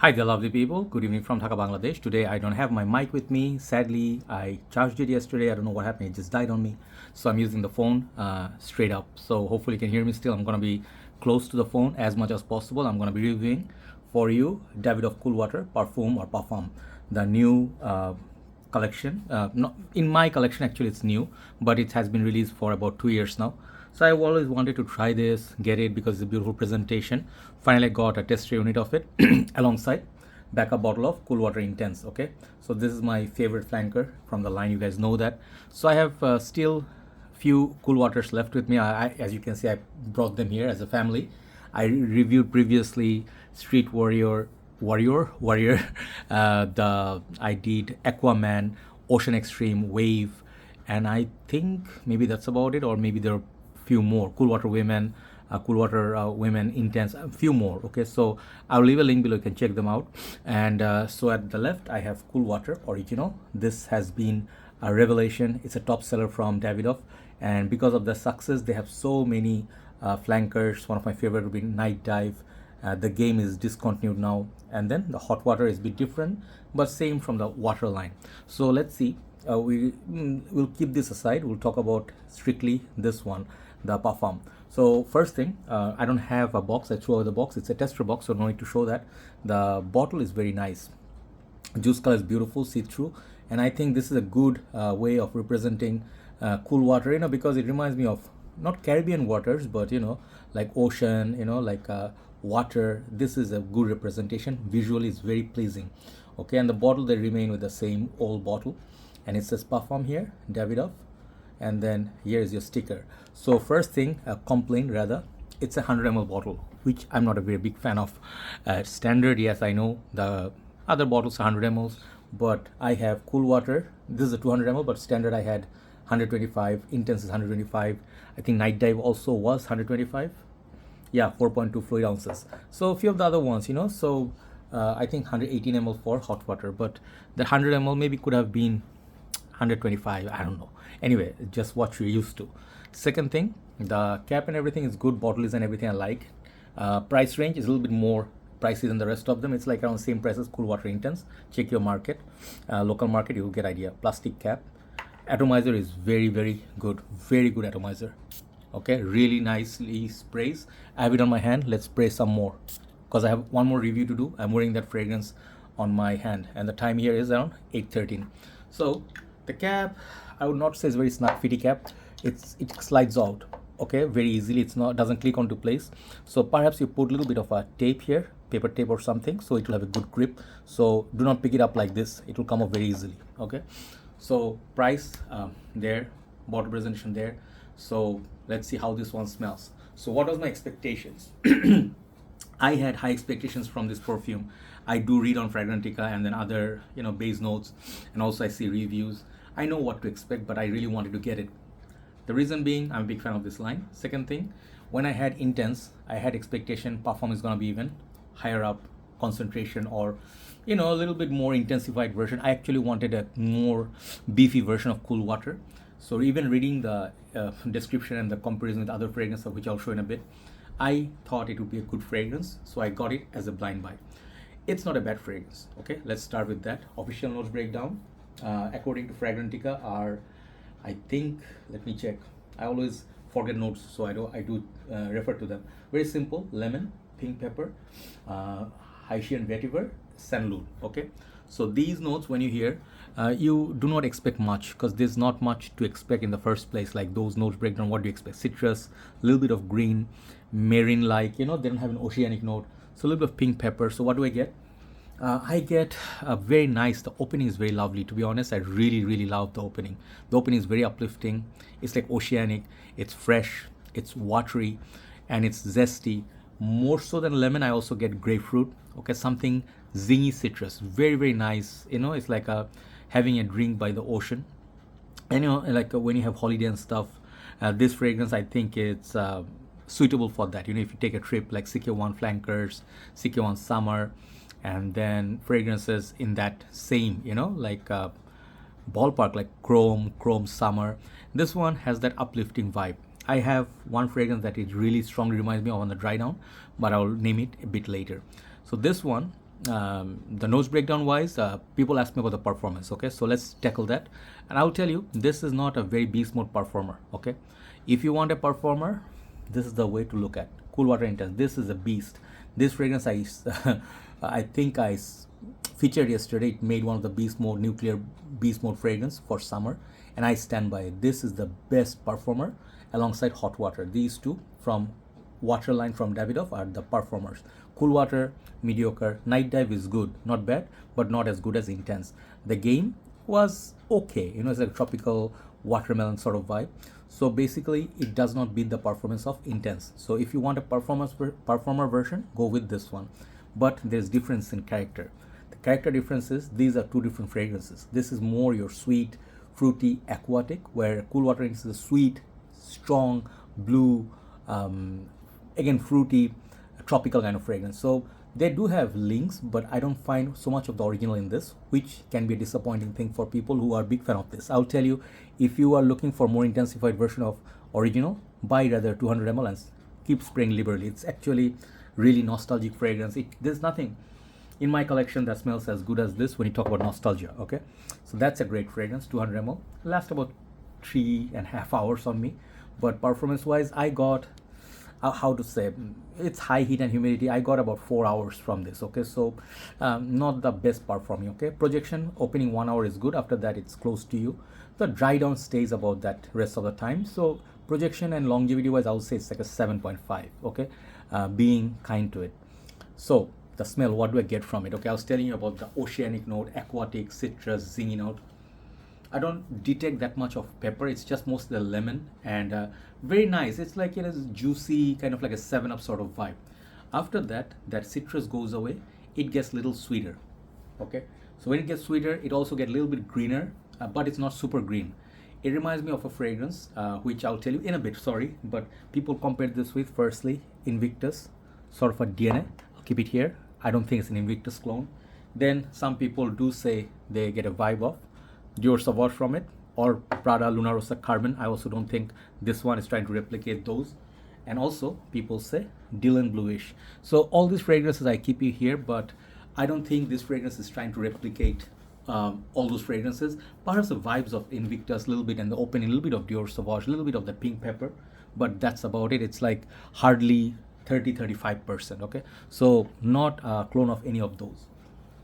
Hi there, lovely people. Good evening from Dhaka, Bangladesh. Today I don't have my mic with me. Sadly, I charged it yesterday. I don't know what happened. It just died on me. So I'm using the phone straight up. So hopefully you can hear me still. I'm going to be close to the phone as much as possible. I'm going to be reviewing for you Davidoff Cool Water Parfum or Parfum, the new collection. Not in my collection, actually, it's new, but it has been released for about 2 years now. So I always wanted to try this, get it because it's a beautiful presentation. Finally, I got a tester unit of it alongside backup bottle of Cool Water Intense. Okay, so this is my favorite flanker from the line. You guys know that. So I have still few cool waters left with me. As you can see, I brought them here as a family. I reviewed previously Street Warrior. I did Aquaman, Ocean Extreme, Wave, and I think maybe that's about it, or maybe there are few more. Cool Water Women Intense, a few more. Okay, so I'll leave a link below. You can check them out. And so at the left, I have Cool Water Original. This has been a revelation. It's a top seller from Davidoff, and because of the success, they have so many flankers. One of my favorite would be Night Dive. The game is discontinued now, and then the hot water is a bit different, but same from the water line. So let's see. We'll keep this aside. We'll talk about strictly this one, the Parfum. So first thing, I don't have a box. I threw away the box. It's a tester box, so no need to show that. The bottle is very nice. Juice color is beautiful, see-through, and I think this is a good way of representing cool water. Because it reminds me of not Caribbean waters, but like ocean. Like water. This is a good representation. Visually, it's very pleasing. Okay, and the bottle, they remain with the same old bottle, and it says Parfum here, Davidoff, and then here is your sticker. So first thing, a complaint rather, it's a 100 ml bottle, which I'm not a very big fan of. Standard, yes, I know the other bottles are 100 ml, but I have Cool Water. This is a 200 ml, but standard I had 125. Intense is 125. I think Night Dive also was 125. Yeah, 4.2 fluid ounces. So a few of the other ones, so I think 118 ml for hot water, but the 100 ml maybe could have been 125. I don't know. Anyway, just what you're used to. Second thing, the cap and everything is good. Bottle is and everything I like. Price range is a little bit more pricey than the rest of them. It's like around the same price as Cool Water Intense. Check your market, local market, you'll get idea. Plastic cap. Atomizer is very, very good. Very good atomizer. Okay, really nicely sprays. I have it on my hand. Let's spray some more because I have one more review to do. I'm wearing that fragrance on my hand, and the time here is around 8:13. So the cap, I would not say it's very snug fitty cap. It slides out, okay, very easily. It's not, doesn't click onto place. So perhaps you put a little bit of a tape here, paper tape or something, so it will have a good grip. So do not pick it up like this. It will come up very easily. Okay, so price there, bottle presentation there. So let's see how this one smells. So what was my expectations? I had high expectations from this perfume. I do read on Fragrantica and then other base notes, and also I see reviews. I know what to expect, but I really wanted to get it. The reason being, I'm a big fan of this line. Second thing, when I had Intense, I had expectation Parfum is gonna be even higher up concentration, or a little bit more intensified version. I actually wanted a more beefy version of Cool Water. So even reading the description and the comparison with other fragrances, which I'll show in a bit, I thought it would be a good fragrance, so I got it as a blind buy. It's not a bad fragrance. Okay, let's start with that. Official notes breakdown, according to Fragrantica, are, I think, let me check. I always forget notes, so I do refer to them. Very simple: lemon, pink pepper, Haitian vetiver, sandalwood. Okay, so these notes, when you hear, you do not expect much because there's not much to expect in the first place. Like those notes breakdown, what do you expect? Citrus, a little bit of green, marine-like. They don't have an oceanic note. So a little bit of pink pepper. So what do I get? I get very nice. The opening is very lovely. To be honest, I really, really love the opening. The opening is very uplifting. It's like oceanic. It's fresh. It's watery, and it's zesty. More so than lemon, I also get grapefruit. Okay, something zingy citrus. Very, very nice. It's like having a drink by the ocean. And like when you have holiday and stuff, this fragrance, I think it's suitable for that. If you take a trip like CK1 Flankers, CK1 Summer, and then fragrances in that same, like ballpark, like Chrome Summer. This one has that uplifting vibe. I have one fragrance that it really strongly reminds me of on the dry down, but I'll name it a bit later. So this one, the nose breakdown wise, people ask me about the performance. Okay, so let's tackle that, and I'll tell you, this is not a very beast mode performer. Okay, if you want a performer, this is the way to look at Cool Water Intense. This is a beast. This fragrance I think featured yesterday. It made one of the beast mode, nuclear beast mode fragrance for summer, and I stand by it. This is the best performer alongside Hot Water. These two from water line from Davidoff are the performers. Cool Water, mediocre. Night Dive is good, not bad, but not as good as Intense. The game was okay, it's like a tropical watermelon sort of vibe. So basically, it does not beat the performance of Intense. So if you want a performer version, go with this one. But there's difference in character. The character difference is these are two different fragrances. This is more your sweet, fruity, aquatic, where Cool Water is a sweet, strong, blue, again fruity, tropical kind of fragrance. So they do have links, but I don't find so much of the original in this, which can be a disappointing thing for people who are big fan of this. I'll tell you, if you are looking for more intensified version of original, buy rather 200 ml and keep spraying liberally. It's actually really nostalgic fragrance. There's nothing in my collection that smells as good as this when you talk about nostalgia. Okay, so that's a great fragrance. 200 ml, lasts about 3.5 hours on me. But performance wise, I got how to say, it's high heat and humidity. I got about 4 hours from this. Okay, so not the best performing. Okay, projection opening 1 hour is good. After that, it's close to you. The dry down stays about that rest of the time. So projection and longevity wise, I would say it's like a 7.5. Okay, being kind to it. So the smell, what do I get from it? Okay, I was telling you about the oceanic note, aquatic, citrus, zingy note. I don't detect that much of pepper. It's just mostly the lemon and very nice. It's like juicy, kind of like a 7-Up sort of vibe. After that, that citrus goes away. It gets a little sweeter. Okay, so when it gets sweeter, it also gets a little bit greener, but it's not super green. It reminds me of a fragrance, which I'll tell you in a bit. Sorry, but people compare this with, firstly, Invictus, sort of a DNA. I'll keep it here. I don't think it's an Invictus clone. Then some people do say they get a vibe of Dior Sauvage from it, or Prada Luna Rossa Carbon. I also don't think this one is trying to replicate those. And also people say Dylan Bluish. So all these fragrances I keep you here, but I don't think this fragrance is trying to replicate all those fragrances. Perhaps the vibes of Invictus a little bit, and the opening a little bit of Dior Sauvage, a little bit of the pink pepper, but that's about it. It's like hardly 30-35%. Okay, so not a clone of any of those.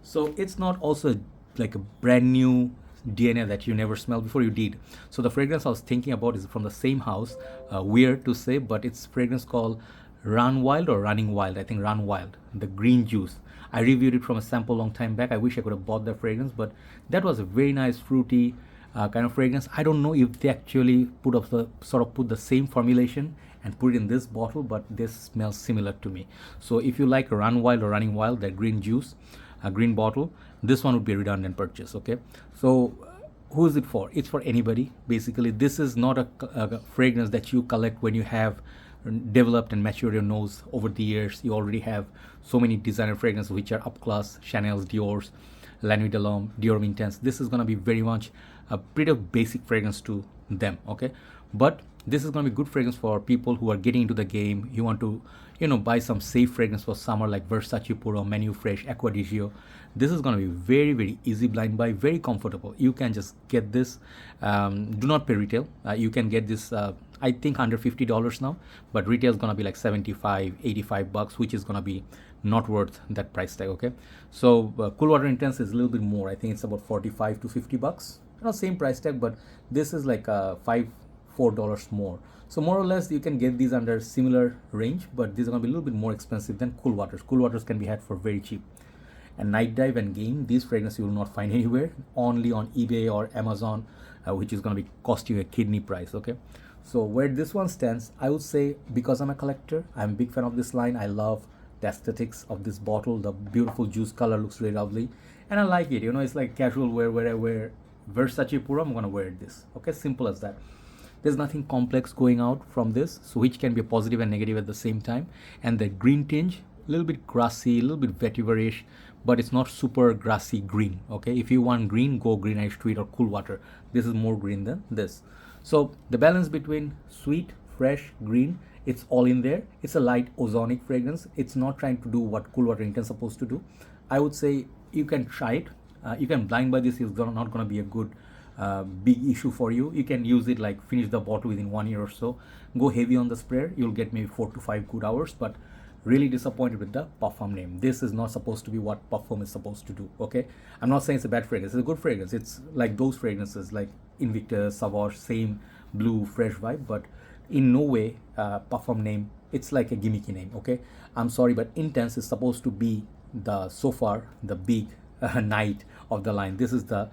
So it's not also like a brand new DNA that you never smelled before. You did. So the fragrance I was thinking about is from the same house. Weird to say, but it's fragrance called Run Wild or Running Wild. I think Run Wild, the green juice. I reviewed it from a sample long time back. I wish I could have bought the fragrance, but that was a very nice fruity kind of fragrance. I don't know if they actually put the same formulation and put it in this bottle, but this smells similar to me. So if you like Run Wild or Running Wild, that green juice, a green bottle, this one would be a redundant purchase. Okay, so who is it for? It's for anybody. Basically, this is not a fragrance that you collect when you have developed and matured your nose over the years. You already have so many designer fragrances which are up class, Chanel's, Dior's, La Nuit de l'Homme, Dior Intense. This is going to be very much a pretty basic fragrance to them. Okay, but this is going to be good fragrance for people who are getting into the game. You want to buy some safe fragrance for summer, like Versace Puro, Menu Fresh, Acqua di Gio. This is going to be very, very easy blind buy, very comfortable. You can just get this. Do not pay retail. You can get this, I think, under $50 now, but retail is going to be like $75, $85, which is going to be not worth that price tag. Okay, so Cool Water Intense is a little bit more. I think it's about $45 to $50. Same price tag, but this is like $4 more. So more or less you can get these under similar range, but these are going to be a little bit more expensive than Cool Waters. Cool Waters can be had for very cheap. And Night Dive and Game, these fragrances you will not find anywhere, only on eBay or Amazon, which is going to be cost you a kidney price. Okay, so where this one stands, I would say, because I'm a collector, I'm a big fan of this line. I love the aesthetics of this bottle. The beautiful juice color looks really lovely, and I like it. It's like casual wear. Where I wear Versace Puro, I'm going to wear this. Okay, simple as that. There's nothing complex going out from this, so which can be a positive and negative at the same time. And the green tinge, a little bit grassy, a little bit vetiver-ish, but it's not super grassy green. Okay, if you want green, go Green Irish Tweed or Cool Water. This is more green than this. So the balance between sweet, fresh, green, It's all in there. It's a light ozonic fragrance. It's not trying to do what Cool Water Intense is supposed to do. I would say you can try it. You can blind buy this. It's not going to be a good big issue for you. You can use it like finish the bottle within 1 year or so. Go heavy on the sprayer. You'll get maybe 4 to 5 good hours, but really disappointed with the Parfum name. This is not supposed to be what Parfum is supposed to do. Okay, I'm not saying it's a bad fragrance. It's a good fragrance. It's like those fragrances like Invictus, Sauvage, same blue fresh vibe, but in no way Parfum name. It's like a gimmicky name. Okay, I'm sorry, but Intense is supposed to be the so far the big knight of the line. This is the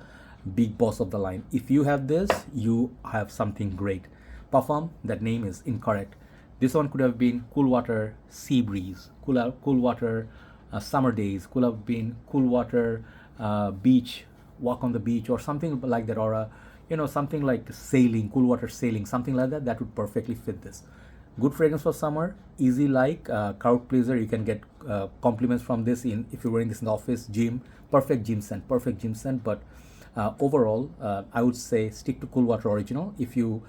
big boss of the line. If you have this, you have something great. Parfum, that name is incorrect. This one could have been Cool Water Sea Breeze, Cool Water Summer Days, could have been Cool Water Beach, Walk on the Beach, or something like that, or something like Sailing, Cool Water Sailing, something like that. That would perfectly fit this. Good fragrance for summer, easy like crowd pleaser. You can get compliments from this if you're wearing this in the office, gym, perfect gym scent. But overall, I would say stick to Cool Water Original if you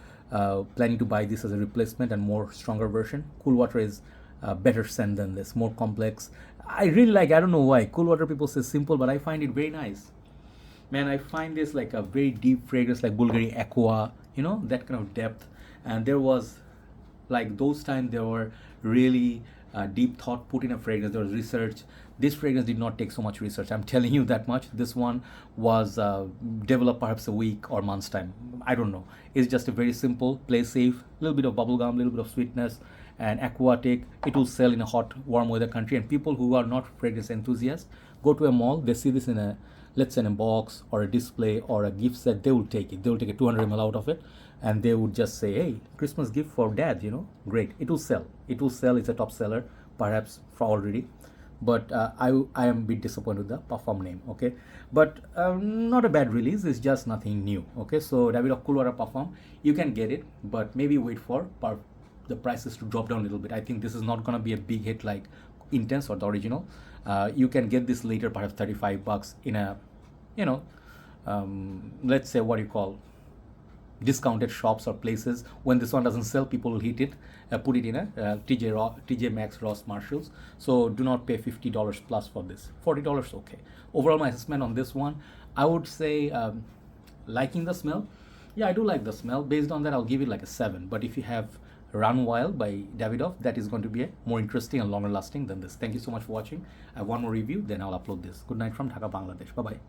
planning to buy this as a replacement and more stronger version. Cool Water is better scent than this, more complex. I really like, I don't know why Cool Water people say simple, but I find it very nice. Man, I find this like a very deep fragrance, like Bulgari Aqua, that kind of depth. And there was like those times there were really deep thought put in a fragrance. There was research. This fragrance did not take so much research, I'm telling you that much. This one was developed perhaps a week or month's time, I don't know. It's just a very simple, play safe, little bit of bubblegum, little bit of sweetness, and aquatic. It will sell in a hot warm weather country, and people who are not fragrance enthusiasts go to a mall, they see this in a, let's say, in a box or a display or a gift set, they will take it. They will take a 200 ml out of it, and they would just say, hey, Christmas gift for dad, great. It will sell. It's a top seller, perhaps for already. But I am a bit disappointed with the Parfum name. Okay, but not a bad release. It's just nothing new. Okay, so Davidoff Cool Water Parfum, you can get it, but maybe wait for the prices to drop down a little bit. I think this is not gonna be a big hit like Intense or the original. You can get this later, perhaps $35 in a, let's say what you call discounted shops or places. When this one doesn't sell, people will hit it, put it in a TJ Maxx, Ross, Marshalls. So do not pay $50 plus for this. $40 okay. Overall, my assessment on this one, I would say liking the smell. Yeah, I do like the smell. Based on that, I'll give it like a 7. But if you have Run Wild by Davidoff, that is going to be a more interesting and longer lasting than this. Thank you so much for watching. I have one more review, then I'll upload this. Good night from Dhaka, Bangladesh. Bye bye.